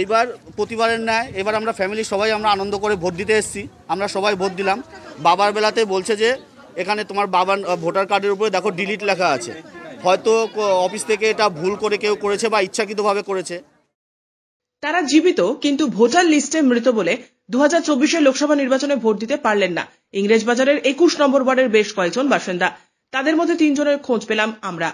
এইবার প্রতিবারের ন্যায় এবার আমরা ফ্যামিলি সবাই আমরা আনন্দ করে ভোট দিতে এসেছি। আমরা সবাই ভোট দিলাম। বাবার বেলাতে বলছে যে এখানে তোমার বাবার ভোটার কার্ডের উপরে দেখো ডিলিট লেখা আছে, হয়তো অফিস থেকে এটা ভুল করে কেউ করেছে বা ইচ্ছাকৃতভাবে করেছে। তারা জীবিত কিন্তু ভোটার লিস্টে মৃত বলে 2024 লোকসভা নির্বাচনে ভোট দিতে পারলেন না ইংরেজবাজারের 21 নম্বর ওয়ার্ডের বেশ কয়েকজন বাসিন্দা। তাদের মধ্যে 3 জনের খোঁজ পেলাম আমরা।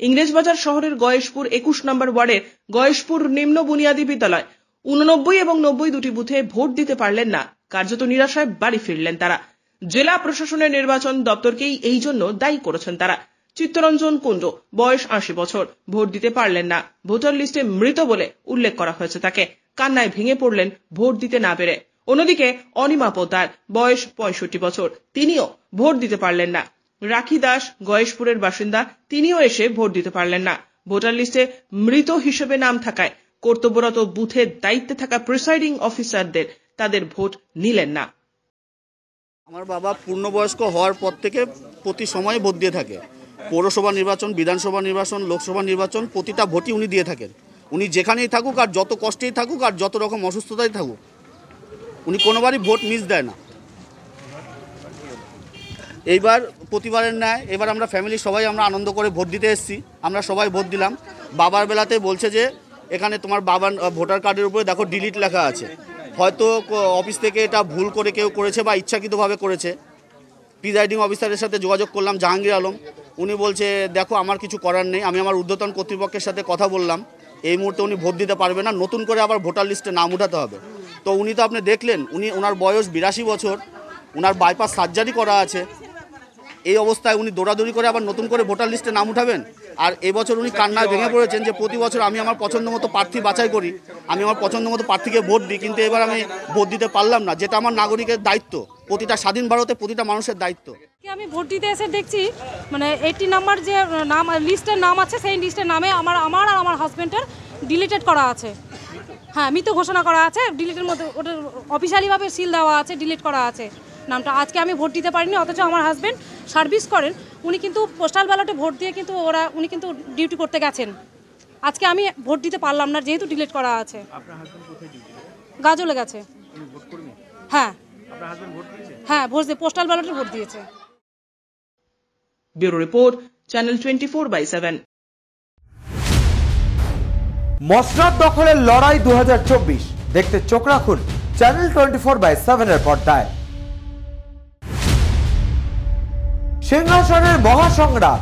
ইংরেজবাজার শহরের গয়েশপুর 21 নম্বর ওয়ার্ডের গয়েশপুর নিম্ন বুনিয়াদী বিদ্যালয় 89 এবং 90 দুটি বুথে ভোট দিতে পারলেন না। কার্যত নিরাশায় বাড়ি ফিরলেন তারা। জেলা প্রশাসনের নির্বাচন দপ্তরকেই এই জন্য দায়ী করেছেন তারা। চিত্তরঞ্জন কুণ্ড, বয়স 80 বছর, ভোট দিতে পারলেন না। ভোটার লিস্টে মৃত বলে উল্লেখ করা হয়েছে তাকে। কান্নায় ভেঙে পড়লেন ভোট দিতে না পেরে। অন্যদিকে অনিমা পোদ্দার, বয়স 65 বছর, তিনিও ভোট দিতে পারলেন না। রাখি দাস গয়েশপুরের বাসিন্দা, তিনিও এসে ভোট দিতে পারলেন না। ভোটার লিস্টে মৃত হিসেবে নাম থাকায় কর্তব্যরত বুথের দায়িত্বে থাকা প্রিসাইডিং অফিসারদের তাদের ভোট নিলেন না। আমার বাবা পূর্ণবয়স্ক হওয়ার পর থেকে প্রতি সময় ভোট দিয়ে থাকে। পৌরসভা নির্বাচন, বিধানসভা নির্বাচন, লোকসভা নির্বাচন, প্রতিটা ভোটই উনি দিয়ে থাকেন। উনি যেখানেই থাকুক আর যত কষ্টেই থাকুক আর যত রকম অসুস্থতাই থাকুক, উনি কোনোবারই ভোট মিস দেয় না। এইবার প্রতিবারের ন্যায় এবার আমরা ফ্যামিলি সবাই আমরা আনন্দ করে ভোট দিতে এসেছি। আমরা সবাই ভোট দিলাম। বাবার বেলাতে বলছে যে এখানে তোমার বাবার ভোটার কার্ডের উপরে দেখো ডিলিট লেখা আছে, হয়তো অফিস থেকে এটা ভুল করে কেউ করেছে বা ইচ্ছাকৃতভাবে করেছে। প্রিসাইডিং অফিসারের সাথে যোগাযোগ করলাম, জাহাঙ্গীর আলম। উনি বলছে দেখো আমার কিছু করার নেই, আমি আমার ঊর্ধ্বতন কর্তৃপক্ষের সাথে কথা বললাম, এই মুহূর্তে উনি ভোট দিতে পারবে না, নতুন করে আবার ভোটার লিস্টে নাম উঠাতে হবে। তো উনি তো আপনি দেখলেন, ওনার বয়স 82 বছর, ওনার বাইপাস সার্জারি করা আছে। এই অবস্থায় উনি দৌড়াদৌড়ি করে আবার নতুন করে ভোটার লিস্টে নাম উঠাবেন। আর এবছর উনি কান্নায় ভেঙে পড়েছেন যে প্রতি বছর আমি আমার পছন্দ মতো প্রার্থী বাছাই করি, আমি আমার পছন্দ মতো প্রার্থীকে ভোট দিই, কিন্তু এবার আমি ভোট দিতে পারলাম না, যেটা আমার নাগরিকের দায়িত্ব, প্রতিটা স্বাধীন ভারতে প্রতিটা মানুষের দায়িত্ব। আমি ভোট দিতে এসে দেখছি মানে 80 নাম্বার যে নাম লিস্টের নাম আছে, সেই লিস্টের নামে আমার আর আমার হাজব্যান্ডের ডিলিটেড করা আছে। হ্যাঁ, মৃত ঘোষণা করা আছে, ডিলিটের মধ্যে ওটা অফিসিয়ালিভাবে সিল দেওয়া আছে, ডিলিট করা আছে নামটা। আজকে আমি ভোট দিতে পারিনি, অথচ আমার হাজব্যান্ড সার্ভিস করেন, উনি কিন্তু পোস্টাল ব্যালটে ভোট দিয়ে কিন্তু উনি কিন্তু ডিউটি করতে গেছেন। আজকে আমি ভোট দিতে পারলাম না যেহেতু ডিলিট করা আছে। গাজলে গেছে। হ্যাঁ হ্যাঁ, ভোট দিয়ে পোস্টাল ব্যালটে ভোট দিয়েছে। Bureau report, channel 24/7। মসনদ দখলের লড়াই 2024 দেখতে চোখ রাখুন চ্যানেল 24/7 এর পর্দায়। সিংহাসনের মহাসংগ্রাম